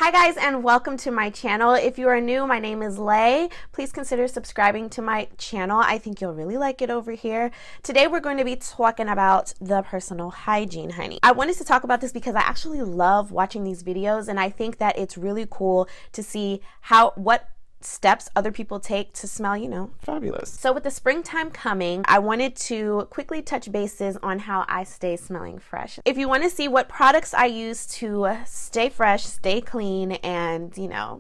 Hi guys, and welcome to my channel. If you are new, my name is Lay. Please consider subscribing to my channel. I think you'll really like it over here. Today we're going to be talking about the personal hygiene, honey. I wanted to talk about this because I actually love watching these videos, and I think that it's really cool to see what steps other people take to smell, fabulous. So with the springtime coming, I wanted to quickly touch bases on how I stay smelling fresh. If you want to see what products I use to stay fresh, stay clean, and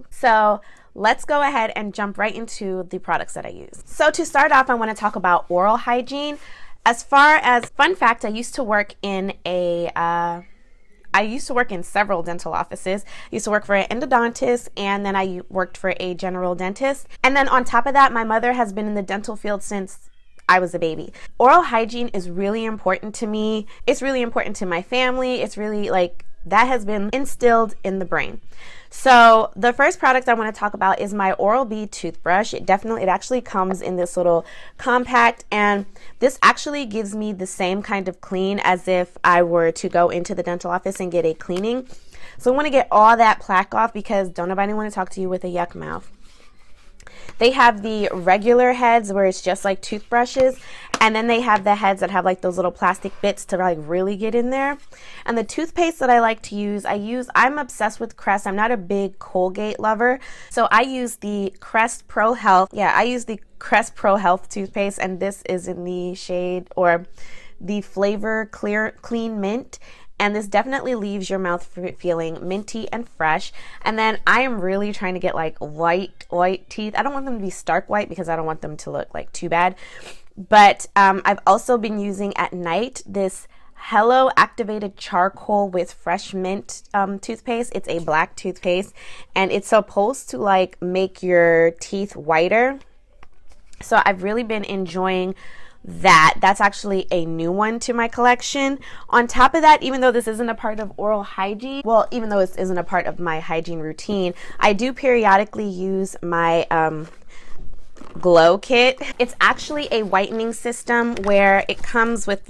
so let's go ahead and jump right into the products that I use. So to start off, I want to talk about oral hygiene. As far as fun fact, I used to work in several dental offices. I used to work for an endodontist, and then I worked for a general dentist. And then on top of that, my mother has been in the dental field since I was a baby. Oral hygiene is really important to me. It's really important to my family. It's really that has been instilled in the brain. So the first product I want to talk about is my Oral-B toothbrush. It actually comes in this little compact, and this actually gives me the same kind of clean as if I were to go into the dental office and get a cleaning. So I want to get all that plaque off because don't nobody want to talk to you with a yuck mouth. They have the regular heads where it's just like toothbrushes, and then they have the heads that have like those little plastic bits to really get in there. And the toothpaste that I like to use, I'm obsessed with Crest. I'm not a big Colgate lover, so I use the Crest Pro Health. Yeah, I use the Crest Pro Health toothpaste, and this is in the shade or the flavor Clean Mint. And this definitely leaves your mouth feeling minty and fresh. And then I am really trying to get white teeth. I don't want them to be stark white because I don't want them to look too bad. But I've also been using at night this Hello Activated Charcoal with Fresh Mint toothpaste. It's a black toothpaste, and it's supposed to make your teeth whiter. So I've really been enjoying that. That's actually a new one to my collection. On top of that, even though this isn't a part of oral hygiene, even though this isn't a part of my hygiene routine, I do periodically use my Glow Kit. It's actually a whitening system where it comes with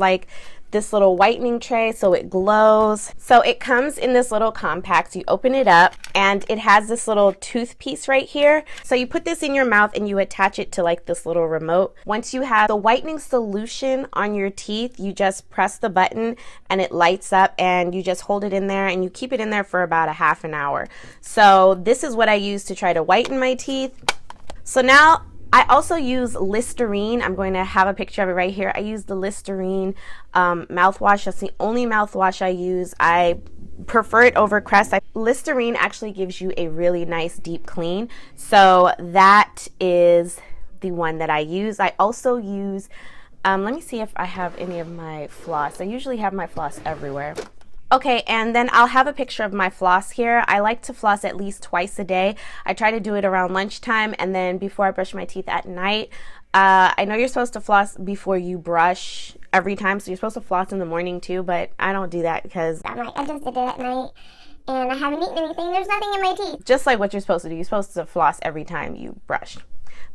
this little whitening tray so it glows. So it comes in this little compact. You open it up and it has this little tooth piece right here. So you put this in your mouth and you attach it to this little remote. Once you have the whitening solution on your teeth, you just press the button and it lights up, and you just hold it in there and you keep it in there for about a half an hour. So this is what I use to try to whiten my teeth. So now I also use Listerine. I'm going to have a picture of it right here. I use the Listerine mouthwash. That's the only mouthwash I use. I prefer it over Crest. Listerine actually gives you a really nice deep clean. So that is the one that I use. I also use, let me see if I have any of my floss. I usually have my floss everywhere. Okay, and then I'll have a picture of my floss here. I like to floss at least twice a day. I try to do it around lunchtime and then before I brush my teeth at night. I know you're supposed to floss before you brush every time, so you're supposed to floss in the morning too, but I don't do that because I just did it at night and I haven't eaten anything. There's nothing in my teeth. Just like what you're supposed to do. You're supposed to floss every time you brush.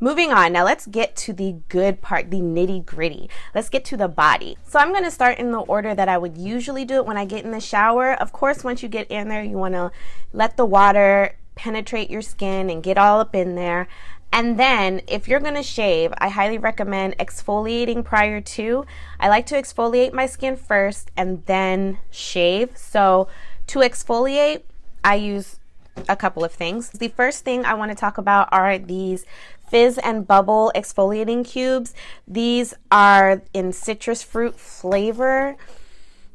Moving on, now let's get to the good part, the nitty gritty. Let's get to the body. So I'm going to start in the order that I would usually do it when I get in the shower. Of course, once you get in there, you want to let the water penetrate your skin and get all up in there. And then if you're going to shave, I highly recommend exfoliating prior to. I like to exfoliate my skin first and then shave. So to exfoliate, I use a couple of things. The first thing I want to talk about are these Fizz and Bubble exfoliating cubes. These are in citrus fruit flavor.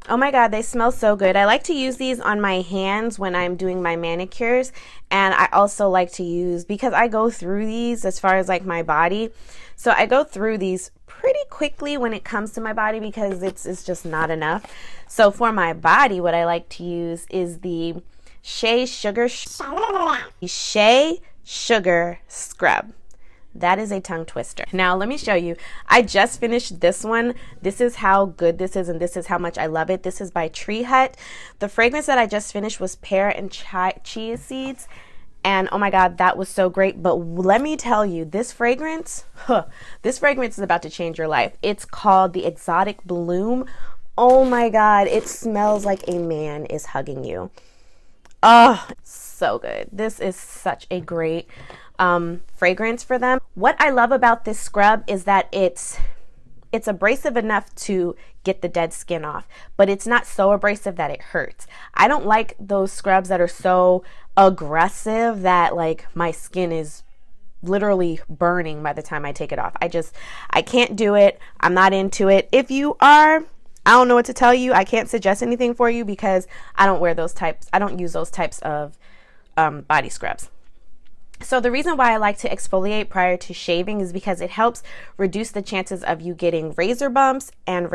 Oh my god, they smell so good. I like to use these on my hands when I'm doing my manicures, and I also like to use, because I go through these as far as my body, so I go through these pretty quickly when it comes to my body because it's just not enough. So for my body, what I like to use is the Shea Sugar Scrub. That is a tongue twister. Now let me show you. I just finished this one. This is how good this is, and this is how much I love it. This is by Tree Hut. The fragrance that I just finished was pear and chia seeds, and oh my god, that was so great. But let me tell you, this fragrance is about to change your life. It's called the Exotic Bloom. Oh my god, it smells like a man is hugging you. Oh, so good. This is such a great fragrance for them. What I love about this scrub is that it's abrasive enough to get the dead skin off, but it's not so abrasive that it hurts. I don't like those scrubs that are so aggressive that like my skin is literally burning by the time I take it off. I can't do it. I'm not into it. If you are, I don't know what to tell you. I can't suggest anything for you because I don't use those types of body scrubs. So the reason why I like to exfoliate prior to shaving is because it helps reduce the chances of you getting razor bumps and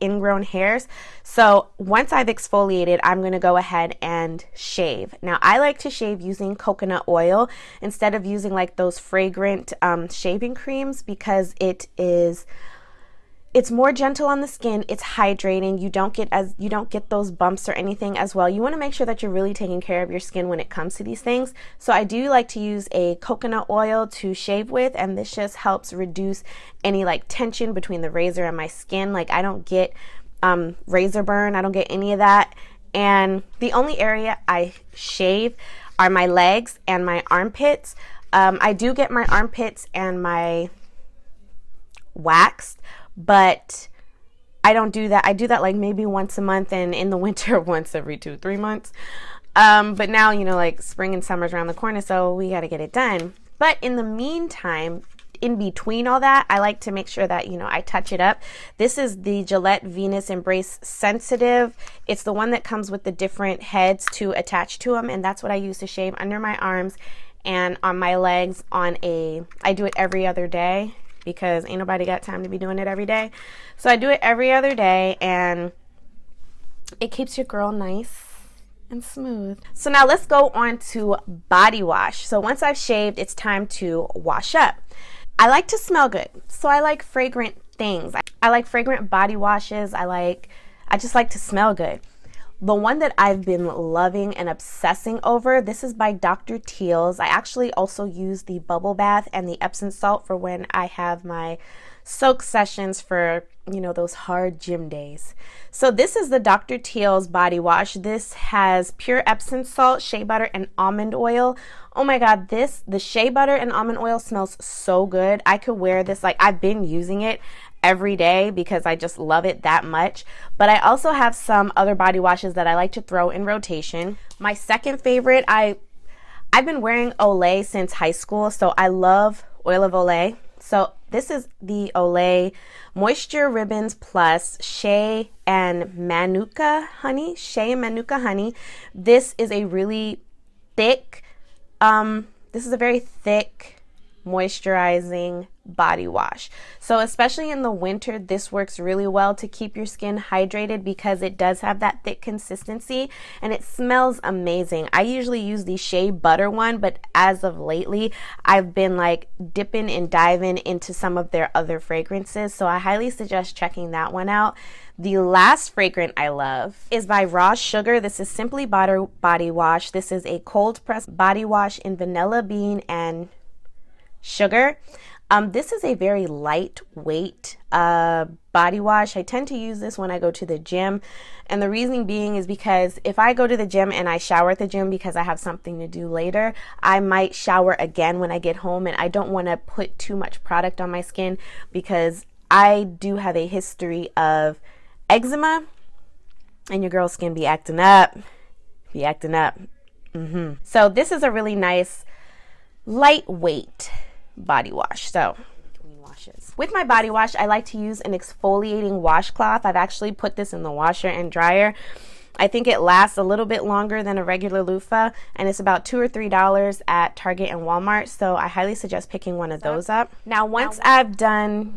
ingrown hairs. So once I've exfoliated, I'm going to go ahead and shave. Now I like to shave using coconut oil instead of using like those fragrant shaving creams because it's more gentle on the skin. It's hydrating. You don't get those bumps or anything as well. You want to make sure that you're really taking care of your skin when it comes to these things. So I do like to use a coconut oil to shave with, and this just helps reduce any like tension between the razor and my skin. Like I don't get razor burn. I don't get any of that. And the only area I shave are my legs and my armpits. I do get my armpits and my waxed, but I don't do that. I do that like maybe once a month, and in the winter once every 2-3 months. But now, like spring and summer's around the corner, so we got to get it done. But in the meantime, in between all that, I like to make sure that, I touch it up. This is the Gillette Venus Embrace Sensitive. It's the one that comes with the different heads to attach to them, and that's what I use to shave under my arms and on my legs I do it every other day, because ain't nobody got time to be doing it every day. So I do it every other day, and it keeps your girl nice and smooth. So now let's go on to body wash. So once I've shaved, it's time to wash up. I like to smell good, so I like fragrant things. I like fragrant body washes. I just like to smell good. The one that I've been loving and obsessing over, this is by Dr. Teal's. I actually also use the bubble bath and the Epsom salt for when I have my soak sessions for, those hard gym days. So this is the Dr. Teal's body wash. This has pure Epsom salt, shea butter, and almond oil. Oh my God, the shea butter and almond oil smells so good. I could wear this, I've been using it every day because I just love it that much. But I also have some other body washes that I like to throw in rotation. My second favorite, I've been wearing Olay since high school, so I love Oil of Olay. So this is the Olay Moisture Ribbons Plus Shea and Manuka Honey. This is a really thick, this is a very thick moisturizing body wash. So especially in the winter, this works really well to keep your skin hydrated because it does have that thick consistency and it smells amazing. I usually use the shea butter one, but as of lately, I've been dipping and diving into some of their other fragrances. So I highly suggest checking that one out. The last fragrance I love is by Raw Sugar. This is Simply Butter Body Wash. This is a cold pressed body wash in vanilla bean and sugar. This is a very lightweight body wash. I tend to use this when I go to the gym, and the reason being is because if I go to the gym and I shower at the gym because I have something to do later, I might shower again when I get home, and I don't want to put too much product on my skin because I do have a history of eczema, and your girl's skin be acting up. So this is a really nice lightweight body wash. So between washes, with my body wash, I like to use an exfoliating washcloth. I've actually put this in the washer and dryer. I think it lasts a little bit longer than a regular loofah, and it's about $2 or $3 at Target and Walmart. So I highly suggest picking one of those up. Now, once I've done,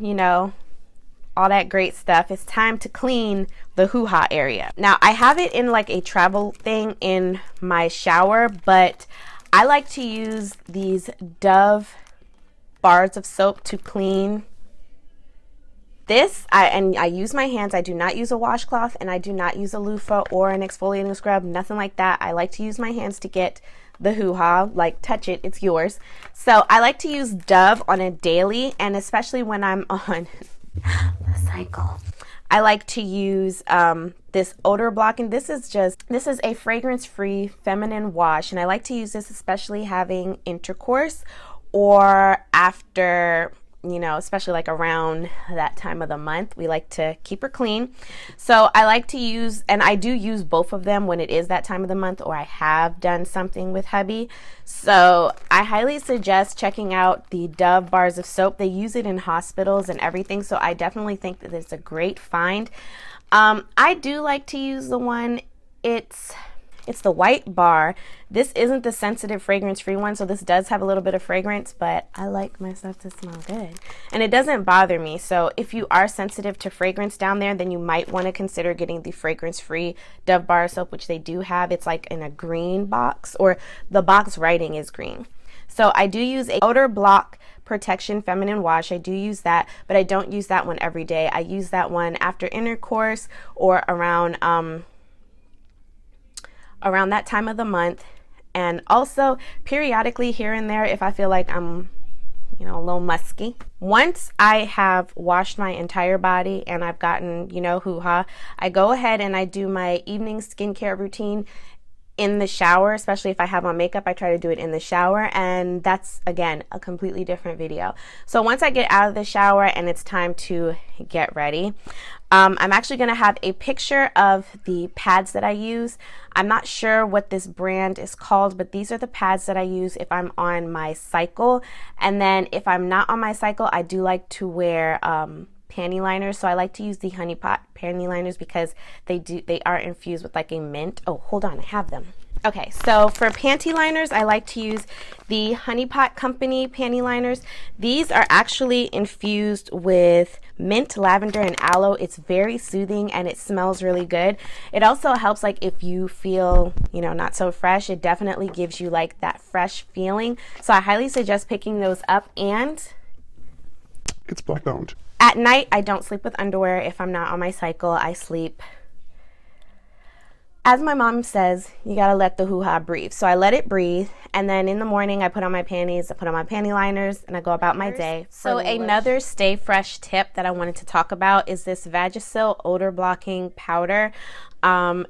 all that great stuff, it's time to clean the hoo-ha area. Now, I have it in a travel thing in my shower, but I like to use these Dove bars of soap to clean this. I use my hands. I do not use a washcloth, and I do not use a loofah or an exfoliating scrub, nothing like that. I like to use my hands to get the hoo-ha, touch it, it's yours. So I like to use Dove on a daily, and especially when I'm on the cycle, I like to use this odor blocking. This is a fragrance-free feminine wash, and I like to use this especially having intercourse or after, you know, especially like around that time of the month. We like to keep her clean. So I like to use, and I do use both of them when it is that time of the month or I have done something with hubby. So I highly suggest checking out the Dove bars of soap. They use it in hospitals and everything. So I definitely think that it's a great find. I do like to use the one, it's the white bar. This isn't the sensitive fragrance free one, so this does have a little bit of fragrance, but I like my stuff to smell good. And it doesn't bother me. So if you are sensitive to fragrance down there, then you might want to consider getting the fragrance free Dove bar soap, which they do have. It's like in a green box, or the box writing is green. So I do use a odor block protection feminine wash. I do use that, but I don't use that one every day. I use that one after intercourse or around that time of the month, and also periodically here and there if I feel like I'm, you know, a little musky. Once I have washed my entire body and I've gotten, you know, hoo-ha, I go ahead and I do my evening skincare routine in the shower. Especially if I have on makeup, I try to do it in the shower, and that's again a completely different video. So once I get out of the shower and it's time to get ready, I'm actually going to have a picture of the pads that I use. I'm not sure what this brand is called, but these are the pads that I use if I'm on my cycle. And then if I'm not on my cycle, I do like to wear panty liners. So I like to use the Honey Pot panty liners because they are infused with like a mint. Oh, hold on, I have them. Okay, so for panty liners, I like to use the Honey Pot Company panty liners. These are actually infused with mint, lavender, and aloe. It's very soothing and it smells really good. It also helps, like, if you feel, you know, not so fresh, it definitely gives you like that fresh feeling. So I highly suggest picking those up. And it's black-owned. At night, I don't sleep with underwear. If I'm not on my cycle, I sleep, as my mom says, you gotta let the hoo-ha breathe. So I let it breathe, and then in the morning I put on my panties, I put on my panty liners, and I go about my day. So another stay fresh tip that I wanted to talk about is this Vagisil odor blocking powder.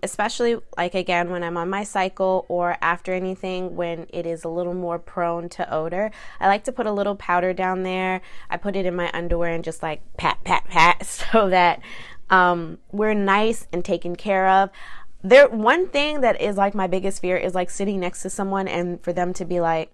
Especially like, again, when I'm on my cycle or after anything, when it is a little more prone to odor, I like to put a little powder down there. I put it in my underwear and just like pat, pat, pat, so that we're nice and taken care of. One thing that is like my biggest fear is like sitting next to someone and for them to be like,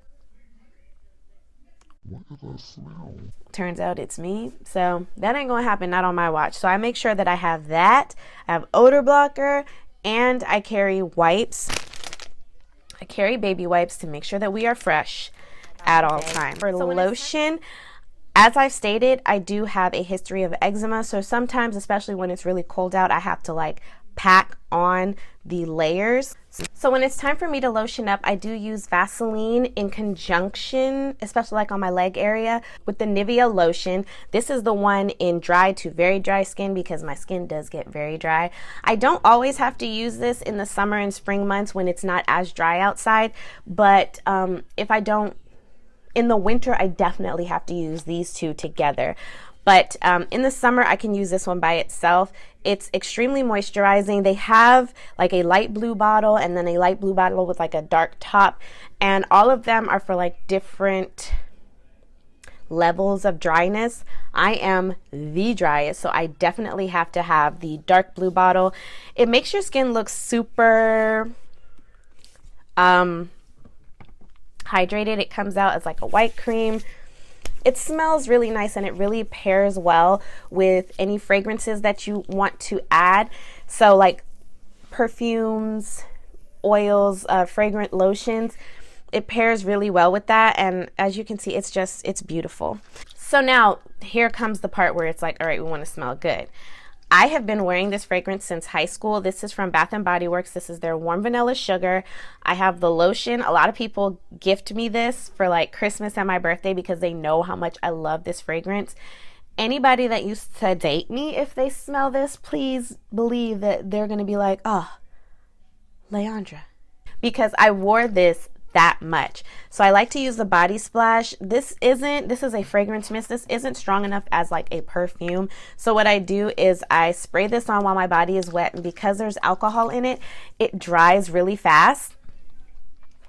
what did I smell? Turns out it's me. So that ain't gonna happen, not on my watch. So I make sure that I have that. I have odor blocker, and I carry wipes. I carry baby wipes to make sure that we are fresh at all times. For lotion, as I've stated, I do have a history of eczema. So sometimes, especially when it's really cold out, I have to like pack on the layers. So when it's time for me to lotion up, I do use Vaseline in conjunction, especially like on my leg area, with the Nivea lotion. This is the one in dry to very dry skin because my skin does get very dry. I don't always have to use this in the summer and spring months when it's not as dry outside, but if I don't, in the winter, I definitely have to use these two together. But in the summer, I can use this one by itself. It's extremely moisturizing. They have like a light blue bottle and then a light blue bottle with like a dark top. And all of them are for like different levels of dryness. I am the driest, so I definitely have to have the dark blue bottle. It makes your skin look super hydrated. It comes out as like a white cream. It smells really nice and it really pairs well with any fragrances that you want to add. So like perfumes, oils, fragrant lotions, it pairs really well with that. And as you can see, it's beautiful. So now here comes the part where it's like, all right, we want to smell good. I have been wearing this fragrance since high school. This is from Bath & Body Works. This is their Warm Vanilla Sugar. I have the lotion. A lot of people gift me this for like Christmas and my birthday because they know how much I love this fragrance. Anybody that used to date me, if they smell this, please believe that they're going to be like, oh, Leandra. Because I wore this that much. So I like to use the body splash. This is a fragrance mist. This isn't strong enough as like a perfume. So what I do is I spray this on while my body is wet, and because there's alcohol in it, it dries really fast.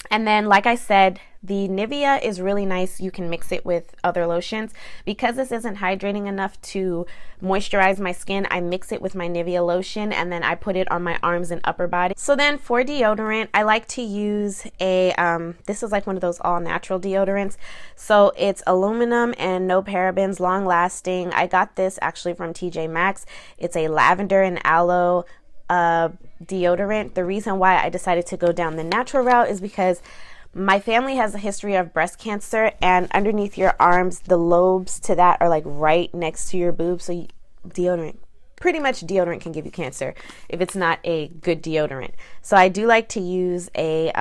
And then, like I said, the Nivea is really nice. You can mix it with other lotions. Because this isn't hydrating enough to moisturize my skin, I mix it with my Nivea lotion and then I put it on my arms and upper body. So then for deodorant, I like to use a, this is like one of those all natural deodorants. So it's aluminum and no parabens, long lasting. I got this actually from TJ Maxx. It's a lavender and aloe deodorant. The reason why I decided to go down the natural route is because my family has a history of breast cancer, and underneath your arms, the lobes to that are like right next to your boobs. So pretty much deodorant can give you cancer if it's not a good deodorant. So I do like to use a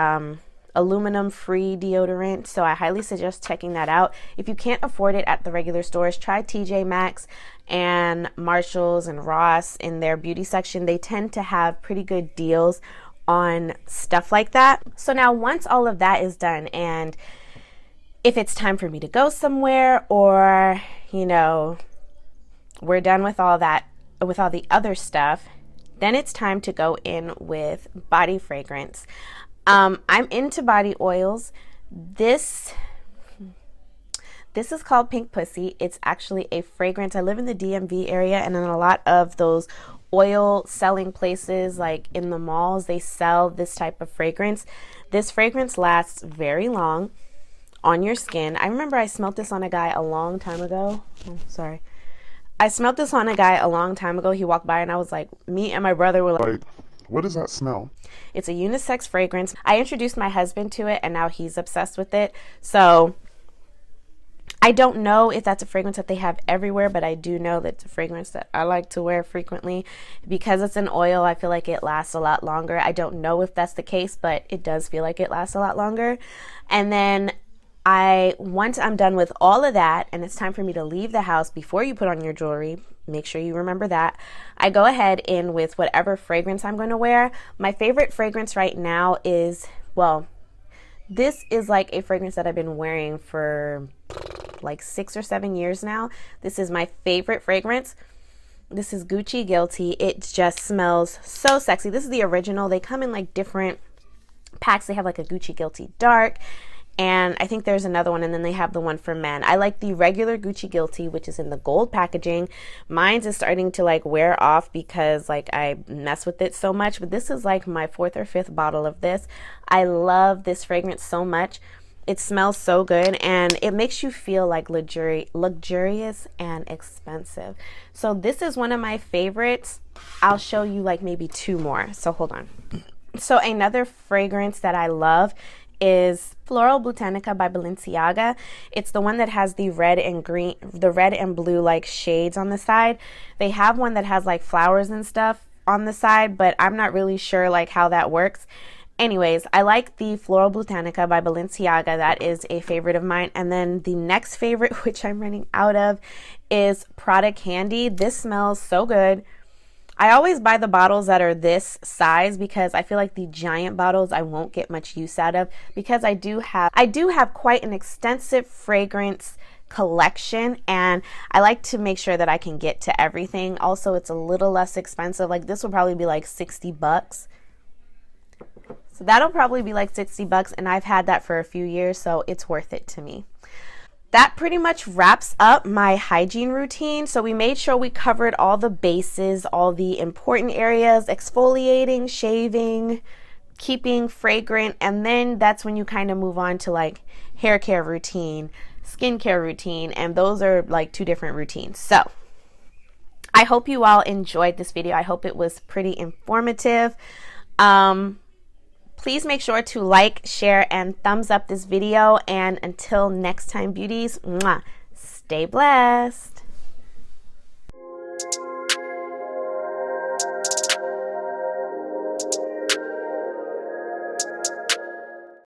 aluminum free deodorant, so I highly suggest checking that out. If you can't afford it at the regular stores, try TJ Maxx and Marshalls and Ross in their beauty section. They tend to have pretty good deals on stuff like that. So now once all of that is done, and if it's time for me to go somewhere, or you know, we're done with all that, with all the other stuff, then it's time to go in with body fragrance. I'm into body oils. This is called Pink Pussy. It's actually a fragrance. I live in the DMV area, and in a lot of those oil selling places, like in the malls, they sell this type of fragrance. This fragrance lasts very long on your skin. I remember I smelled this on a guy a long time ago. I smelled this on a guy a long time ago. He walked by and I was like, me and my brother were like, what does that smell? It's a unisex fragrance. I introduced my husband to it and now he's obsessed with it. So I don't know if that's a fragrance that they have everywhere, but I do know that it's a fragrance that I like to wear frequently. Because it's an oil, I feel like it lasts a lot longer. I don't know if that's the case, but it does feel like it lasts a lot longer. And then once I'm done with all of that and it's time for me to leave the house, before you put on your jewelry, make sure you remember that, I go ahead in with whatever fragrance I'm going to wear. My favorite fragrance right now is, well, this is like a fragrance that I've been wearing for like 6 or 7 years now. This is my favorite fragrance. This is Gucci Guilty. It just smells so sexy. This is the original. They come in like different packs. They have like a Gucci Guilty Dark, and I think there's another one, and then they have the one for men. I like the regular Gucci Guilty, which is in the gold packaging. Mine's is starting to like wear off because like I mess with it so much, but this is like my 4th or 5th bottle of this. I love this fragrance so much. It smells so good and it makes you feel like luxurious and expensive. So this is one of my favorites. I'll show you like maybe 2 more. So hold on. So another fragrance that I love is Floral Botanica by Balenciaga. It's the one that has the red and green, the red and blue like shades on the side. They have one that has like flowers and stuff on the side, but I'm not really sure like how that works. Anyways, I like the Floral Botanica by Balenciaga. That is a favorite of mine. And then the next favorite, which I'm running out of, is Prada Candy. This smells so good. I always buy the bottles that are this size because I feel like the giant bottles I won't get much use out of, because I do have quite an extensive fragrance collection and I like to make sure that I can get to everything. Also, it's a little less expensive. Like this will probably be like $60. So that'll probably be like $60, and I've had that for a few years, so it's worth it to me. That pretty much wraps up my hygiene routine. So we made sure we covered all the bases, all the important areas: exfoliating, shaving, keeping fragrant, and then that's when you kind of move on to like hair care routine, skincare routine, and those are like 2 different routines. So I hope you all enjoyed this video. I hope it was pretty informative. Please make sure to like, share, and thumbs up this video. And until next time, beauties, mwah, stay blessed.